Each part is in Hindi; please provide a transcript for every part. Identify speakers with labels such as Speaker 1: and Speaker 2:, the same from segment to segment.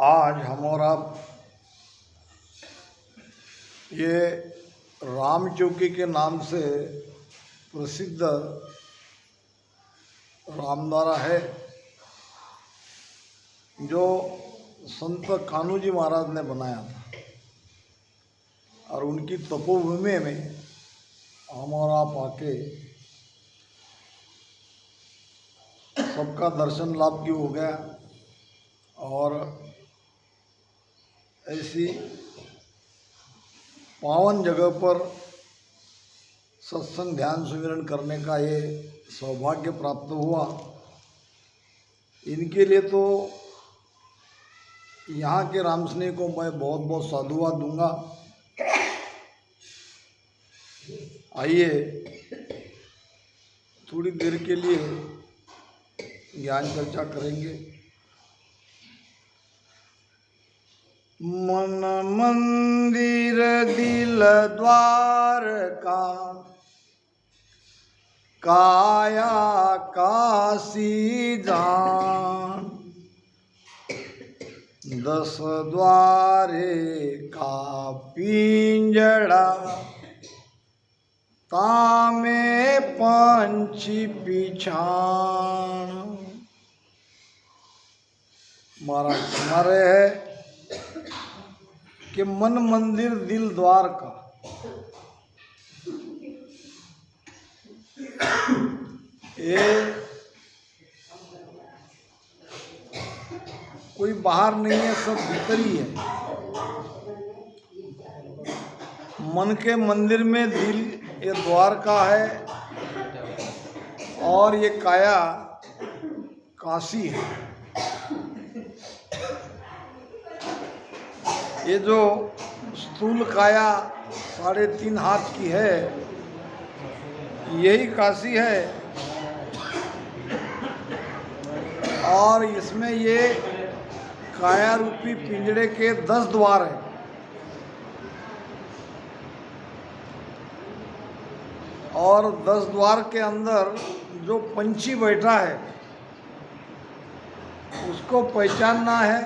Speaker 1: आज हम और आप ये राम चौकी के नाम से प्रसिद्ध रामद्वारा है जो संत कान्हू जी महाराज ने बनाया था और उनकी तपोभूमि में हम और आप आके सबका दर्शन लाभ भी हो गया और ऐसी पावन जगह पर सत्संग ध्यान सुमिरन करने का ये सौभाग्य प्राप्त हुआ। इनके लिए तो यहाँ के राम स्नेह को मैं बहुत बहुत साधुवाद दूंगा। आइए थोड़ी देर के लिए ज्ञान चर्चा करेंगे। मन मंदिर दिल द्वार का, काया काशी जान, 10 द्वारे का पिंजड़ा, तामे पंछी पिछाण। महाराज हमारे है कि मन मंदिर दिल द्वार का, ये कोई बाहर नहीं है, सब भीतर ही है। मन के मंदिर में दिल ये द्वार का है और ये काया काशी है। ये जो स्थूल काया 3.5 हाथ की है, यही काशी है और इसमें ये काया रूपी पिंजड़े के 10 द्वार हैं। और 10 द्वार के अंदर जो पंछी बैठा है उसको पहचानना है।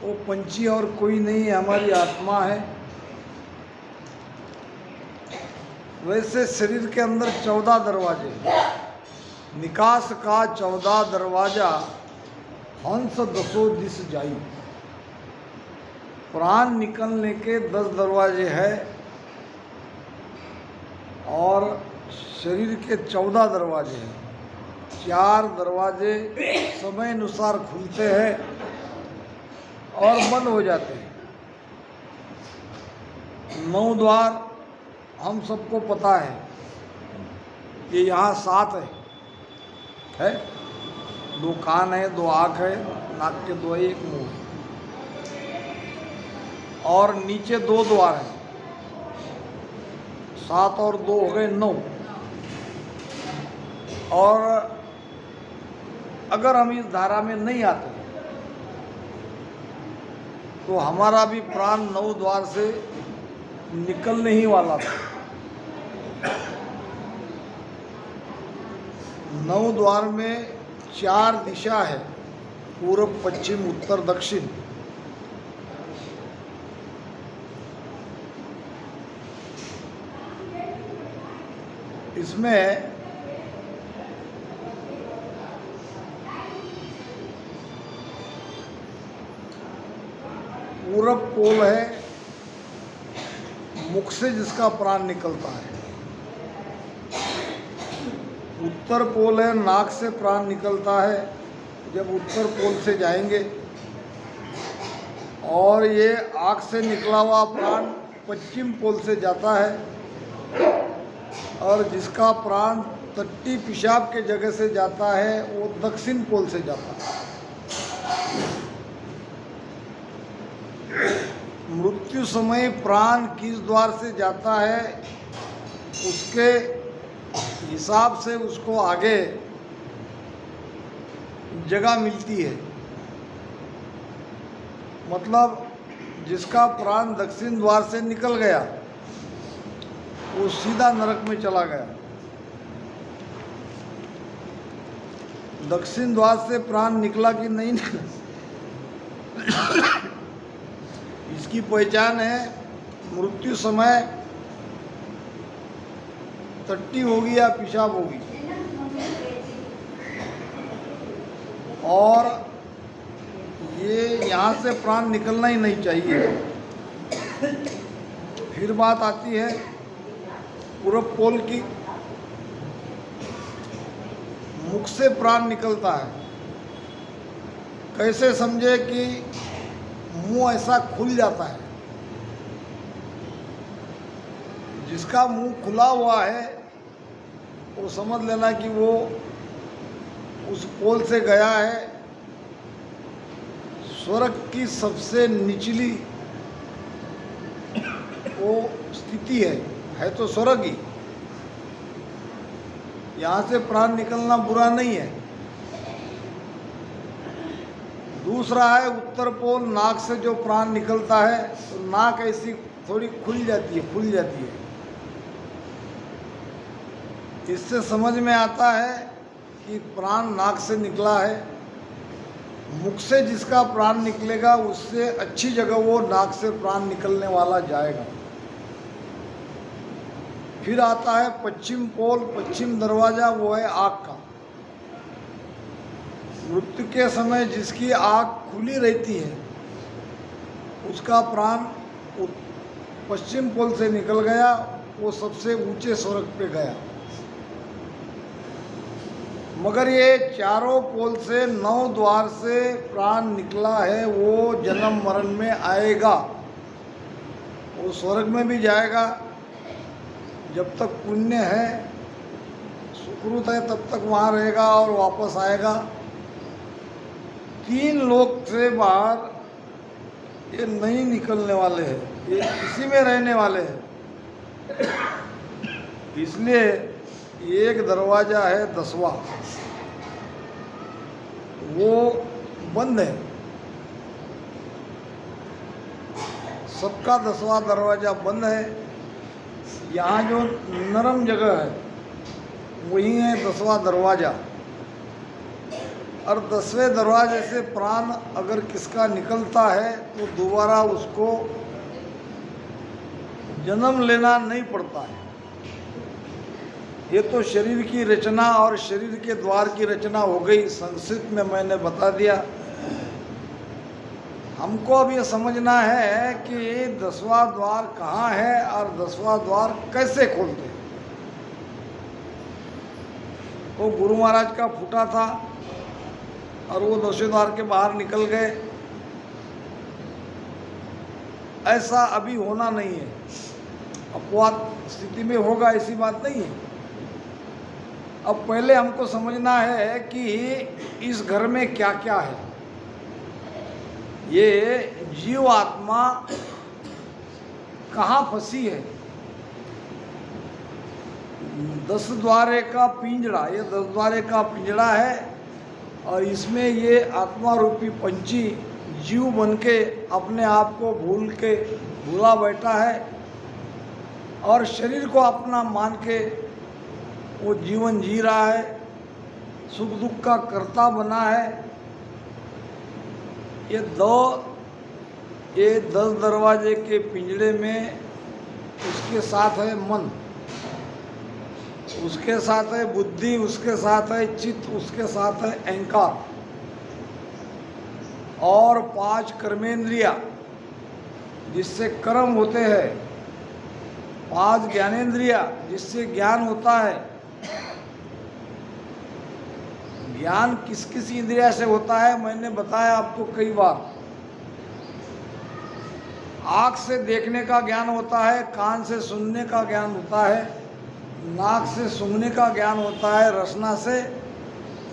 Speaker 1: वो पंछी और कोई नहीं है, हमारी आत्मा है। वैसे शरीर के अंदर 14 दरवाजे, निकास का 14 दरवाजा, हंस 10 दिस जाई। प्राण निकलने के 10 दरवाजे हैं और शरीर के 14 दरवाजे हैं। 4 दरवाजे समय अनुसार खुलते हैं और बंद हो जाते हैं। 9 द्वार हम सबको पता है, ये यहाँ 7 है। 2 कान है, 2 आँख है, नाक के 2 है, 1 मुंह है और नीचे 2 द्वार हैं। 7 और 2 हो गए 9। और अगर हम इस धारा में नहीं आते तो हमारा भी प्राण 9 द्वार से निकलने ही वाला था। 9 द्वार में 4 दिशा है, पूर्व, पश्चिम, उत्तर, दक्षिण। इसमें पूरब पोल है, मुख से जिसका प्राण निकलता है। उत्तर पोल है, नाक से प्राण निकलता है जब उत्तर पोल से जाएंगे। और ये आँख से निकला हुआ प्राण पश्चिम पोल से जाता है और जिसका प्राण टट्टी पेशाब के जगह से जाता है वो दक्षिण पोल से जाता है। मृत्यु समय प्राण किस द्वार से जाता है उसके हिसाब से उसको आगे जगह मिलती है। मतलब जिसका प्राण दक्षिण द्वार से निकल गया वो सीधा नरक में चला गया। दक्षिण द्वार से प्राण निकला कि नहीं निकला, इसकी पहचान है मृत्यु समय टट्टी होगी या पेशाब होगी, और ये यहाँ से प्राण निकलना ही नहीं चाहिए। फिर बात आती है पूरब पोल की। मुख से प्राण निकलता है। कैसे समझे कि मुंह ऐसा खुल जाता है। जिसका मुंह खुला हुआ है वो समझ लेना कि वो उस पोल से गया है स्वर्ग की सबसे निचली वो स्थिति है तो स्वर्ग ही। यहाँ से प्राण निकलना बुरा नहीं है। दूसरा है उत्तर पोल, नाक से जो प्राण निकलता है तो नाक ऐसी थोड़ी खुल जाती है, फूल जाती है। इससे समझ में आता है कि प्राण नाक से निकला है। मुख से जिसका प्राण निकलेगा उससे अच्छी जगह वो नाक से प्राण निकलने वाला जाएगा। फिर आता है पश्चिम पोल, पश्चिम दरवाजा, वो है आँख का। मृत्यु के समय जिसकी आँख खुली रहती है उसका प्राण पश्चिम पोल से निकल गया, वो सबसे ऊंचे स्वर्ग पे गया। मगर ये चारों पोल से 9 द्वार से प्राण निकला है, वो जन्म मरण में आएगा। वो स्वर्ग में भी जाएगा जब तक पुण्य है, सुकृत है, तब तक वहाँ रहेगा और वापस आएगा। 3 लोक से बाहर ये नहीं निकलने वाले हैं, ये इसी में रहने वाले हैं। इसलिए एक दरवाज़ा है 10वां, वो बंद है। सबका 10वां दरवाज़ा बंद है। यहाँ जो नरम जगह है वही है 10वां दरवाज़ा। और 10वें दरवाजे से प्राण अगर किसका निकलता है तो दोबारा उसको जन्म लेना नहीं पड़ता है। ये तो शरीर की रचना और शरीर के द्वार की रचना हो गई, संक्षिप्त में मैंने बता दिया। हमको अब ये समझना है कि 10वां द्वार कहाँ है और 10वां द्वार कैसे खोलते हैं। वो गुरु महाराज का फूटा था और वो 10वें द्वार के बाहर निकल गए, ऐसा अभी होना नहीं है। अपवाद स्थिति में होगा, ऐसी बात नहीं है। अब पहले हमको समझना है कि इस घर में क्या क्या है। ये जीव आत्मा कहाँ फंसी है। 10 द्वारे का पिंजड़ा, ये 10 द्वारे का पिंजड़ा है और इसमें ये आत्मा रूपी पंछी जीव बन के अपने आप को भूला बैठा है और शरीर को अपना मान के वो जीवन जी रहा है, सुख दुख का कर्ता बना है। ये 10 दरवाजे के पिंजड़े में उसके साथ है मन, उसके साथ है बुद्धि, उसके साथ है चित्त, उसके साथ है अहंकार और 5 कर्मेंद्रिया जिससे कर्म होते हैं, 5 ज्ञानेंद्रिया जिससे ज्ञान होता है। ज्ञान किस किस इंद्रिया से होता है मैंने बताया आपको कई बार। आँख से देखने का ज्ञान होता है, कान से सुनने का ज्ञान होता है, नाक से सूंघने का ज्ञान होता है, रसना से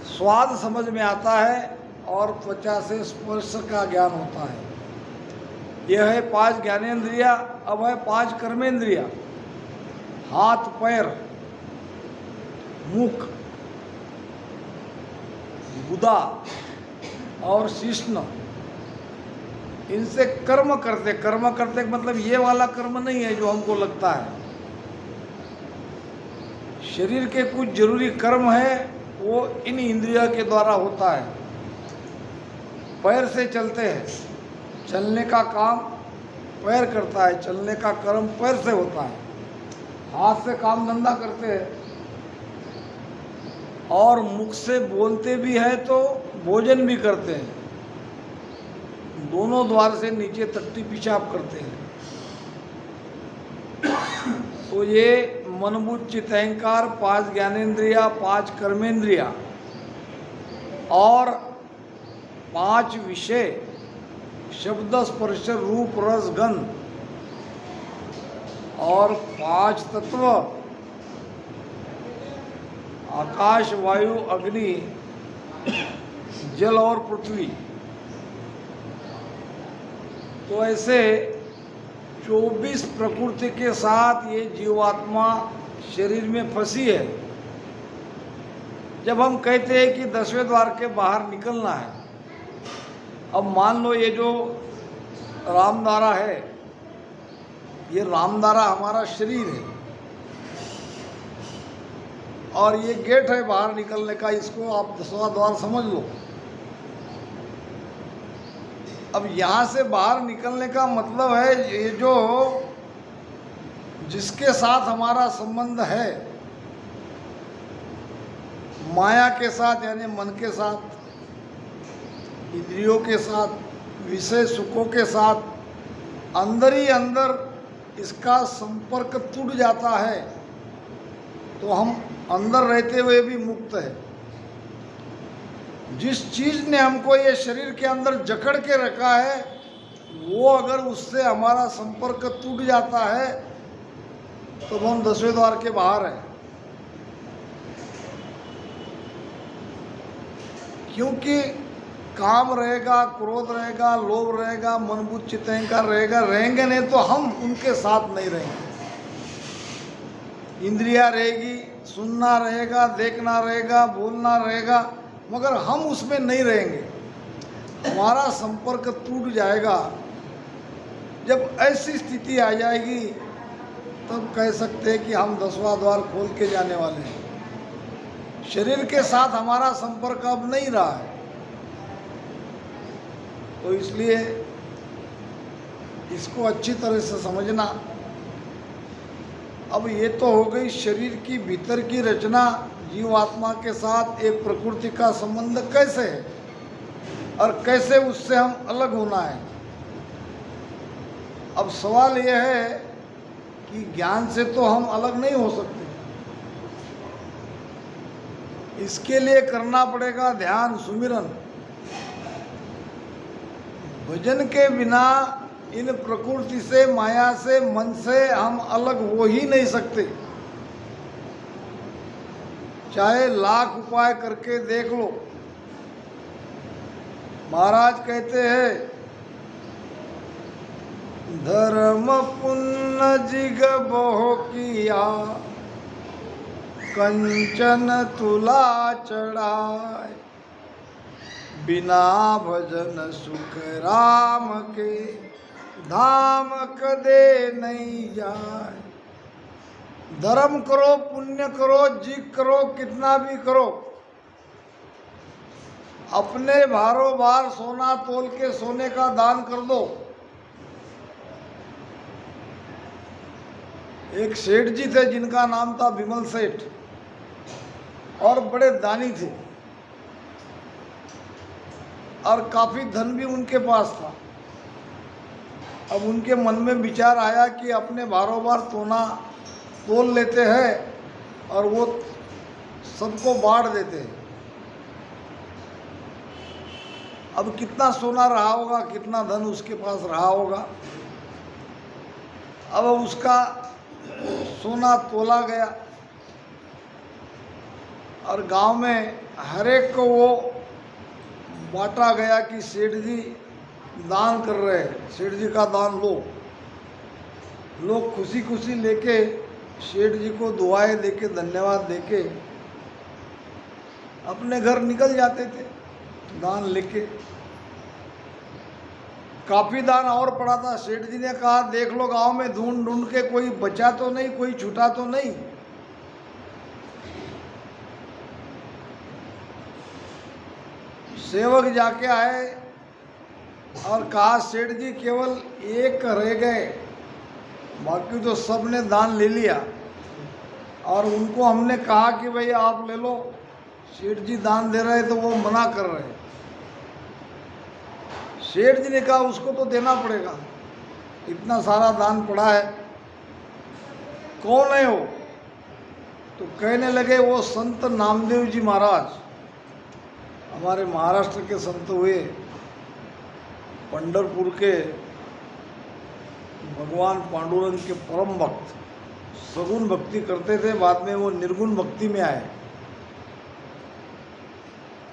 Speaker 1: स्वाद समझ में आता है और त्वचा से स्पर्श का ज्ञान होता है। यह है 5 ज्ञानेंद्रिया। अब है 5 कर्मेंद्रिया, हाथ पैर मुख गुदा और शिश्न, इनसे कर्म करते मतलब ये वाला कर्म नहीं है जो हमको लगता है। शरीर के कुछ जरूरी कर्म है वो इन इंद्रियों के द्वारा होता है। पैर से चलते हैं, चलने का काम पैर करता है, चलने का कर्म पैर से होता है, हाथ से काम धंधा करते हैं और मुख से बोलते भी हैं तो भोजन भी करते हैं, दोनों द्वार से नीचे टट्टी पेशाब करते हैं। तो ये मनबुद्धि चित्त अहंकार, 5 ज्ञानेंद्रिया, 5 कर्मेंद्रिया और 5 विषय शब्द स्पर्श रूप रस गंध और 5 तत्व आकाश वायु अग्नि जल और पृथ्वी, तो ऐसे 24 प्रकृति के साथ ये जीवात्मा शरीर में फंसी है। जब हम कहते हैं कि 10वें द्वार के बाहर निकलना है, अब मान लो ये जो रामद्वारा है, ये रामद्वारा हमारा शरीर है और ये गेट है बाहर निकलने का, इसको आप 10वां द्वार समझ लो। अब यहाँ से बाहर निकलने का मतलब है ये जो जिसके साथ हमारा संबंध है, माया के साथ यानी मन के साथ, इंद्रियों के साथ, विषय सुखों के साथ, अंदर ही अंदर इसका संपर्क टूट जाता है तो हम अंदर रहते हुए भी मुक्त है। जिस चीज ने हमको ये शरीर के अंदर जकड़ के रखा है, वो अगर उससे हमारा संपर्क टूट जाता है तो हम 10वें द्वार के बाहर हैं। क्योंकि काम रहेगा, क्रोध रहेगा, लोभ रहेगा, मन बुद्धि चित्त अहंकार रहेगा, रहेंगे नहीं तो हम उनके साथ नहीं रहेंगे। इंद्रिया रहेगी, सुनना रहेगा, देखना रहेगा, बोलना रहेगा, मगर हम उसमें नहीं रहेंगे, हमारा संपर्क टूट जाएगा। जब ऐसी स्थिति आ जाएगी तब कह सकते हैं कि हम 10वां द्वार खोल के जाने वाले हैं। शरीर के साथ हमारा संपर्क अब नहीं रहा है, तो इसलिए इसको अच्छी तरह से समझना। अब ये तो हो गई शरीर की भीतर की रचना, जीवात्मा के साथ एक प्रकृति का संबंध कैसे है और कैसे उससे हम अलग होना है। अब सवाल यह है कि ज्ञान से तो हम अलग नहीं हो सकते, इसके लिए करना पड़ेगा ध्यान सुमिरन। भजन के बिना इन प्रकृति से, माया से, मन से हम अलग हो ही नहीं सकते। चाहे लाख उपाय करके देख लो। महाराज कहते हैं, धर्म पुण्य जिग बहु किया, कंचन तुला चढ़ाए, बिना भजन सुख राम के, धाम कदे नहीं जाए। धर्म करो, पुण्य करो, जिग करो, कितना भी करो, अपने भारों भार सोना तोल के सोने का दान कर दो। एक सेठ जी थे जिनका नाम था विमल सेठ, और बड़े दानी थे और काफी धन भी उनके पास था। अब उनके मन में विचार आया कि अपने भारों भार सोना तोल लेते हैं और वो सबको बांट देते हैं। अब कितना सोना रहा होगा, कितना धन उसके पास रहा होगा। अब उसका सोना तोला गया और गांव में हर एक को वो बांटा गया कि सेठ जी दान कर रहे हैं, सेठ जी का दान लो। लोग खुशी खुशी लेके सेठ जी को दुआएं देके, धन्यवाद देके अपने घर निकल जाते थे दान लेके। काफी दान और पड़ा था। सेठ जी ने कहा, देख लो गांव में ढूंढ ढूंढ के, कोई बचा तो नहीं, कोई छूटा तो नहीं। सेवक जाके आए, और कहा सेठ जी केवल एक रह गए, बाकी तो सब ने दान ले लिया। और उनको हमने कहा कि भाई आप ले लो, सेठ जी दान दे रहे तो वो मना कर रहे। सेठ जी ने कहा उसको तो देना पड़ेगा, इतना सारा दान पड़ा है। कौन है वो? तो कहने लगे वो संत नामदेव जी महाराज, हमारे महाराष्ट्र के संत हुए, पंढरपुर के भगवान पांडुरंग के परम भक्त, सगुण भक्ति करते थे, बाद में वो निर्गुण भक्ति में आए।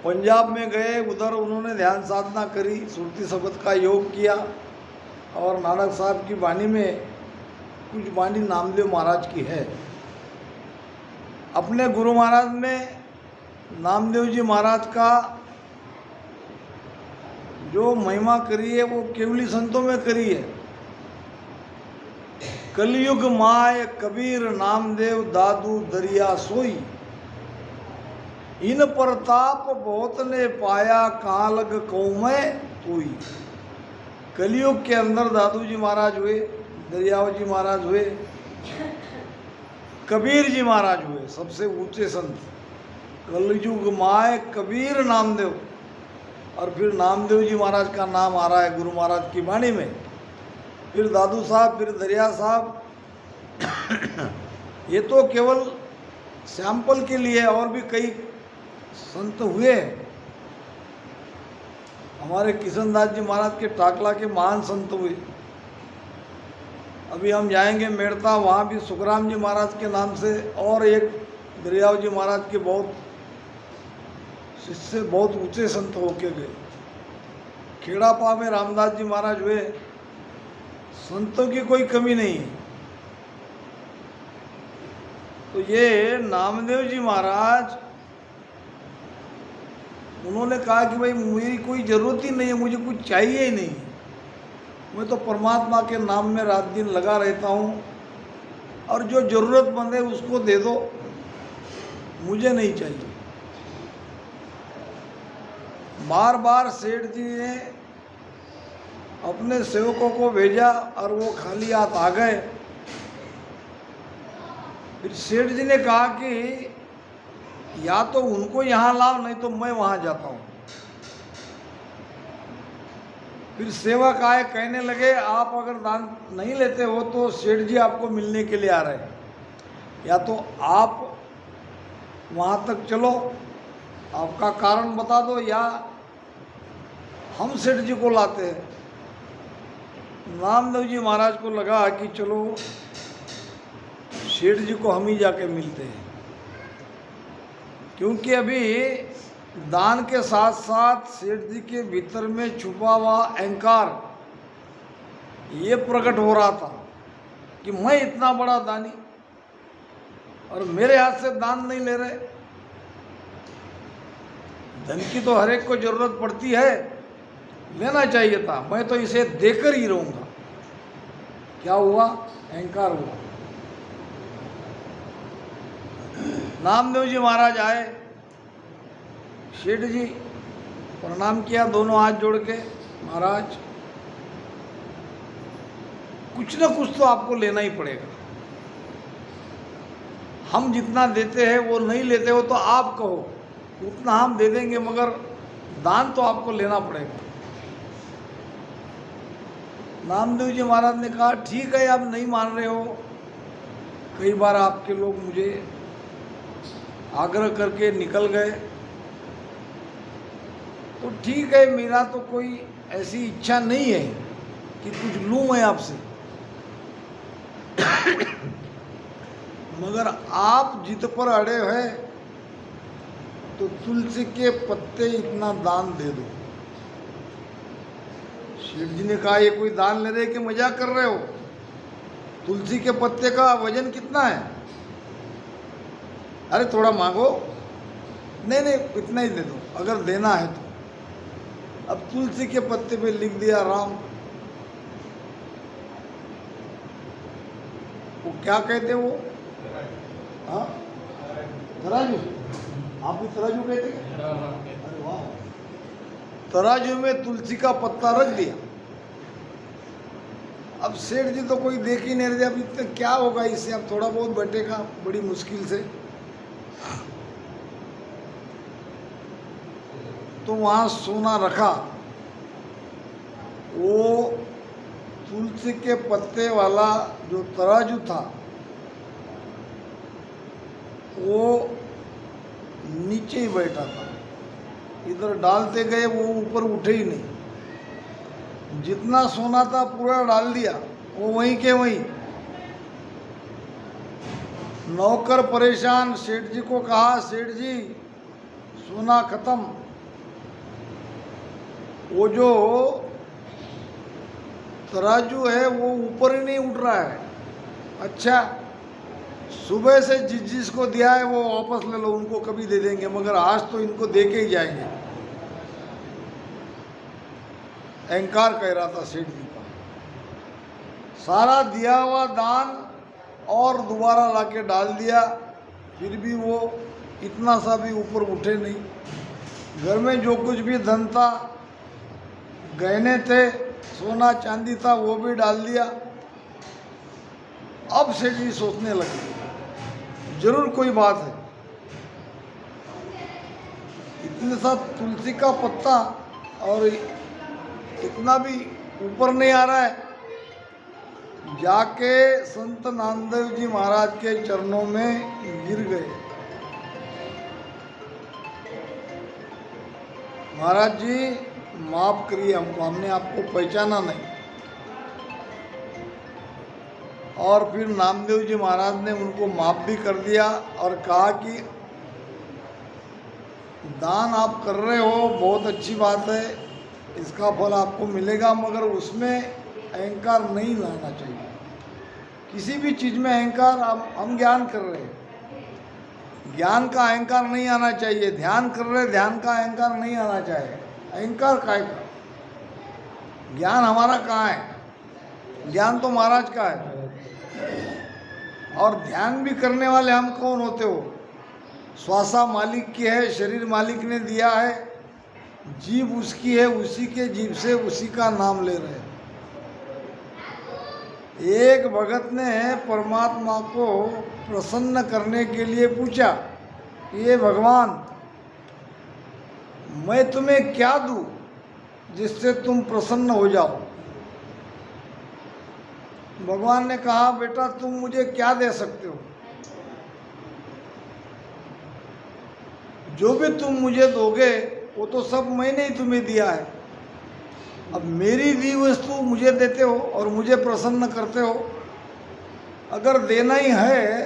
Speaker 1: पंजाब में गए, उधर उन्होंने ध्यान साधना करी, सुरती शब्द का योग किया, और नानक साहब की वाणी में कुछ वाणी नामदेव महाराज की है। अपने गुरु महाराज में नामदेव जी महाराज का जो महिमा करी है वो केवली संतों में करी है। कलयुग माय कबीर नामदेव दादू दरिया सोई, इन प्रताप बहुत ने पाया कहाँ लग कौमै तोई। कलयुग के अंदर दादू जी महाराज हुए, दरियाव जी महाराज हुए, कबीर जी महाराज हुए, सबसे ऊंचे संत। कलयुग माय कबीर नामदेव, और फिर नामदेव जी महाराज का नाम आ रहा है गुरु महाराज की वाणी में, फिर दादू साहब, फिर दरिया साहब। ये तो केवल सैंपल के लिए, और भी कई संत हुए। हमारे किशनदास जी महाराज के टाकला के महान संत हुए। अभी हम जाएंगे मेड़ता, वहाँ भी सुखराम जी महाराज के नाम से और एक दरियाव जी महाराज के बहुत शिष्य, बहुत ऊंचे संत होके गए। खेड़ापा में रामदास जी महाराज हुए। संतों की कोई कमी नहीं है। तो ये नामदेव जी महाराज, उन्होंने कहा कि भाई मेरी कोई ज़रूरत ही नहीं है, मुझे कुछ चाहिए ही नहीं, मैं तो परमात्मा के नाम में रात दिन लगा रहता हूँ, और जो ज़रूरतमंद है उसको दे दो, मुझे नहीं चाहिए। बार बार सेठ जी ने अपने सेवकों को भेजा और वो खाली हाथ आ गए। फिर सेठ जी ने कहा कि या तो उनको यहाँ लाओ, नहीं तो मैं वहाँ जाता हूँ। फिर सेवक आए, कहने लगे आप अगर दान नहीं लेते हो तो सेठ जी आपको मिलने के लिए आ रहे हैं, या तो आप वहाँ तक चलो, आपका कारण बता दो, या हम सेठ जी को लाते हैं। नामदेव जी महाराज को लगा कि चलो सेठ जी को हम ही जाके मिलते हैं, क्योंकि अभी दान के साथ साथ सेठ जी के भीतर में छुपा हुआ अहंकार ये प्रकट हो रहा था कि मैं इतना बड़ा दानी और मेरे हाथ से दान नहीं ले रहे। धन की तो हर एक को जरूरत पड़ती है, लेना चाहिए था, मैं तो इसे देकर ही रहूंगा। क्या हुआ? अहंकार हुआ। नामदेव जी महाराज आए, सेठ जी प्रणाम किया दोनों हाथ जोड़ के, महाराज कुछ ना कुछ तो आपको लेना ही पड़ेगा, हम जितना देते हैं वो नहीं लेते हो तो आप कहो उतना हम दे देंगे, मगर दान तो आपको लेना पड़ेगा। नामदेव जी महाराज ने कहा ठीक है, आप नहीं मान रहे हो, कई बार आपके लोग मुझे आग्रह करके निकल गए, तो ठीक है, मेरा तो कोई ऐसी इच्छा नहीं है कि कुछ लूँ मैं आपसे, मगर आप जिद पर अड़े हैं तो तुलसी के पत्ते इतना दान दे दो। सेठ जी ने कहा ये कोई दान ले रहे कि मजाक कर रहे हो? तुलसी के पत्ते का वजन कितना है? अरे थोड़ा मांगो। नहीं नहीं, इतना ही दे दो अगर देना है तो। अब तुलसी के पत्ते पे लिख दिया राम। वो क्या कहते वो? हाँ, तराजू। आप भी तराजू कहते हैं? अरे वाह। तराजू में तुलसी का पत्ता रख दिया। अब सेठ जी तो कोई देख ही नहीं रहे, अब इतने क्या होगा इससे, अब थोड़ा बहुत बटेगा बड़ी मुश्किल से। तो वहाँ सोना रखा, वो तुलसी के पत्ते वाला जो तराजू था वो नीचे ही बैठा था, इधर डालते गए वो ऊपर उठे ही नहीं। जितना सोना था पूरा डाल दिया, वो वहीं के वहीं। नौकर परेशान, सेठ जी को कहा, सेठ जी सोना खत्म, वो जो तराजू है वो ऊपर ही नहीं उठ रहा है। अच्छा, सुबह से जिस जिसको दिया है वो वापस ले लो, उनको कभी दे देंगे, मगर आज तो इनको दे के ही जाएंगे। अहंकार कह रहा था सेठ जी का। सारा दिया हुआ दान और दोबारा लाके डाल दिया, फिर भी वो इतना सा भी ऊपर उठे नहीं। घर में जो कुछ भी धन था, गहने थे, सोना चांदी था, वो भी डाल दिया। अब सेठ जी सोचने लगे जरूर कोई बात है, इतने सा तुलसी का पत्ता और इतना भी ऊपर नहीं आ रहा है। जाके संत नामदेव जी महाराज के चरणों में गिर गए। महाराज जी माफ करिए हमको, हमने आपको पहचाना नहीं। और फिर नामदेव जी महाराज ने उनको माफ भी कर दिया और कहा कि दान आप कर रहे हो, बहुत अच्छी बात है, इसका फल आपको मिलेगा, मगर उसमें अहंकार नहीं लाना चाहिए। किसी भी चीज़ में अहंकार, हम ज्ञान कर रहे हैं, ज्ञान का अहंकार नहीं आना चाहिए। ध्यान कर रहे, ध्यान का अहंकार नहीं आना चाहिए। अहंकार काय का? ज्ञान हमारा कहाँ है? ज्ञान तो महाराज का है। और ध्यान भी करने वाले हम कौन होते हो? श्वासा मालिक की है, शरीर मालिक ने दिया है, जीभ उसकी है, उसी के जीभ से उसी का नाम ले रहे हैं। एक भगत ने परमात्मा को प्रसन्न करने के लिए पूछा कि ये भगवान, मैं तुम्हें क्या दूं जिससे तुम प्रसन्न हो जाओ? भगवान ने कहा, बेटा तुम मुझे क्या दे सकते हो? जो भी तुम मुझे दोगे वो तो सब मैंने ही तुम्हें दिया है। अब मेरी दी वस्तु मुझे देते हो और मुझे प्रसन्न करते हो। अगर देना ही है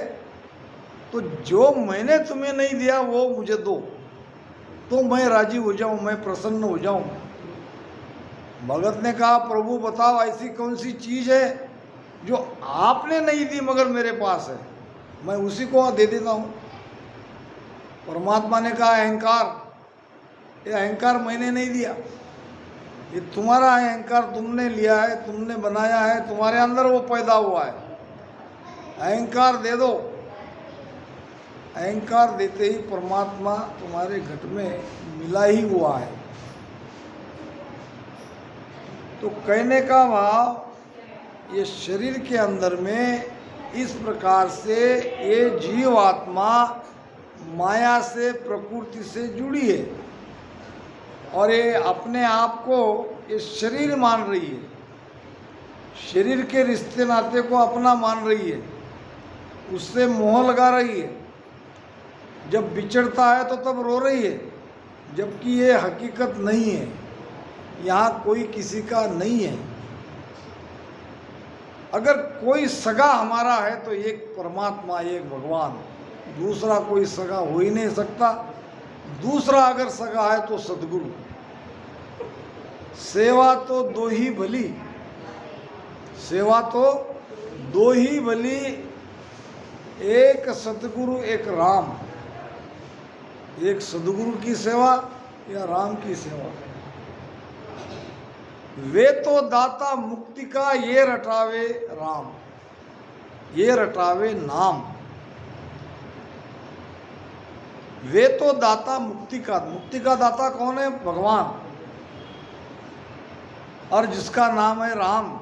Speaker 1: तो जो मैंने तुम्हें नहीं दिया वो मुझे दो, तो मैं राजी हो जाऊं, मैं प्रसन्न हो जाऊं। भगत ने कहा, प्रभु बताओ ऐसी कौन सी चीज़ है जो आपने नहीं दी मगर मेरे पास है, मैं उसी को दे देता हूँ। परमात्मा ने कहा, अहंकार। ये अहंकार मैंने नहीं दिया, ये तुम्हारा अहंकार तुमने लिया है, तुमने बनाया है, तुम्हारे अंदर वो पैदा हुआ है। अहंकार दे दो। अहंकार देते ही परमात्मा तुम्हारे घट में मिला ही हुआ है। तो कहने का भाव, ये शरीर के अंदर में इस प्रकार से ये जीवात्मा माया से, प्रकृति से जुड़ी है और ये अपने आप को ये शरीर मान रही है, शरीर के रिश्ते नाते को अपना मान रही है, उससे मोह लगा रही है। जब बिछड़ता है तो तब रो रही है, जबकि ये हकीकत नहीं है। यहाँ कोई किसी का नहीं है। अगर कोई सगा हमारा है तो एक परमात्मा, एक भगवान, दूसरा कोई सगा हो ही नहीं सकता। दूसरा अगर सगा है तो सद्गुरु। सेवा तो दो ही भली, सेवा तो दो ही भली, एक सतगुरु एक राम। एक सदगुरु की सेवा या राम की सेवा। वे तो दाता मुक्ति का, ये रटावे राम, ये रटावे नाम। वे तो दाता मुक्ति का, मुक्ति का दाता कौन है? भगवान। और जिसका नाम है राम।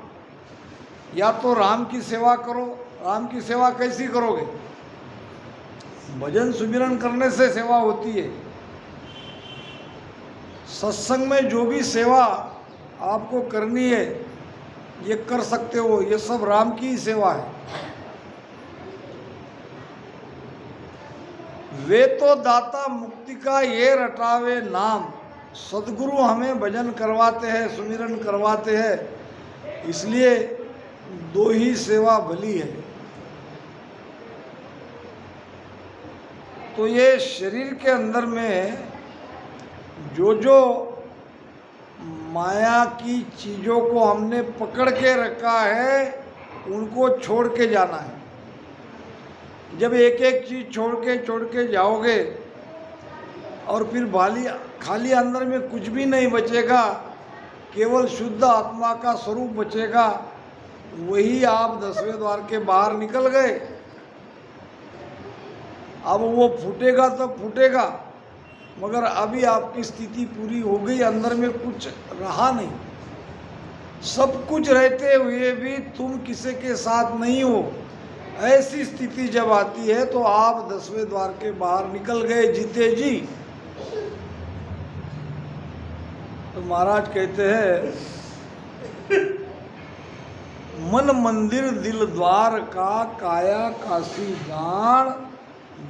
Speaker 1: या तो राम की सेवा करो। राम की सेवा कैसी करोगे? भजन सुमिरन करने से सेवा होती है। सत्संग में जो भी सेवा आपको करनी है ये कर सकते हो, ये सब राम की ही सेवा है। वे तो दाता मुक्ति का ये रटावे नाम। सदगुरु हमें भजन करवाते हैं, सुमिरन करवाते हैं, इसलिए दो ही सेवा भली है। तो ये शरीर के अंदर में जो जो माया की चीज़ों को हमने पकड़ के रखा है उनको छोड़ के जाना है। जब एक एक चीज़ छोड़ के जाओगे और फिर खाली अंदर में कुछ भी नहीं बचेगा, केवल शुद्ध आत्मा का स्वरूप बचेगा, वही आप 10वें द्वार के बाहर निकल गए। अब वो फूटेगा तब फूटेगा, मगर अभी आपकी स्थिति पूरी हो गई, अंदर में कुछ रहा नहीं। सब कुछ रहते हुए भी तुम किसी के साथ नहीं हो, ऐसी स्थिति जब आती है तो आप 10वें द्वार के बाहर निकल गए जीते जी। तो महाराज कहते हैं मन मंदिर दिल द्वार का काया काशी जान,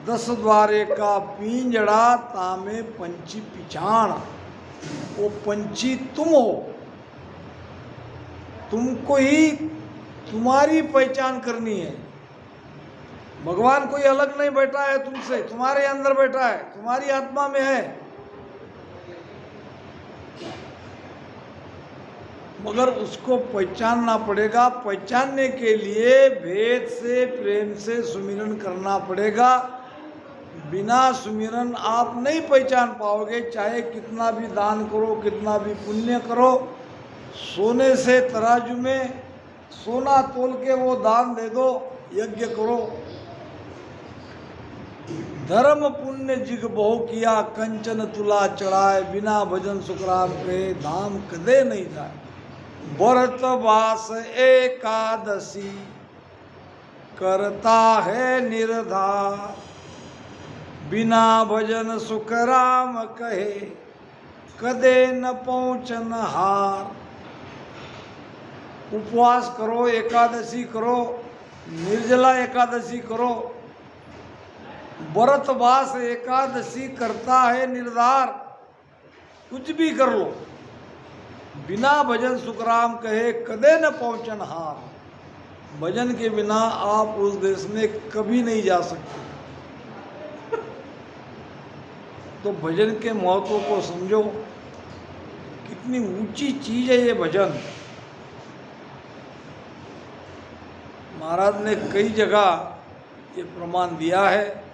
Speaker 1: 10 द्वारे का पिंजड़ा तामे पंछी पिछाण। वो पंछी तुम हो, तुमको ही तुम्हारी पहचान करनी है। भगवान कोई अलग नहीं बैठा है तुमसे, तुम्हारे अंदर बैठा है, तुम्हारी आत्मा में है। मगर उसको पहचानना पड़ेगा। पहचानने के लिए भेद से प्रेम से सुमिरन करना पड़ेगा। बिना सुमिरन आप नहीं पहचान पाओगे, चाहे कितना भी दान करो, कितना भी पुण्य करो। सोने से तराजू में सोना तोल के वो दान दे दो, यज्ञ करो। धर्म पुण्य जिग बहु किया, कंचन तुला चढ़ाए, बिना भजन सुखराम के धाम कदे नहीं जाए। व्रत वास एकादशी करता है निर्धार, बिना भजन सुख राम कहे कदे न पहुँचन हार। उपवास करो, एकादशी करो, निर्जला एकादशी करो। व्रतवास एकादशी करता है निर्धार, कुछ भी कर लो, बिना भजन सुखराम कहे कदे न पहुँचन हार। भजन के बिना आप उस देश में कभी नहीं जा सकते। तो भजन के महत्व को समझो, कितनी ऊंची चीज है ये भजन। महाराज ने कई जगह ये प्रमाण दिया है।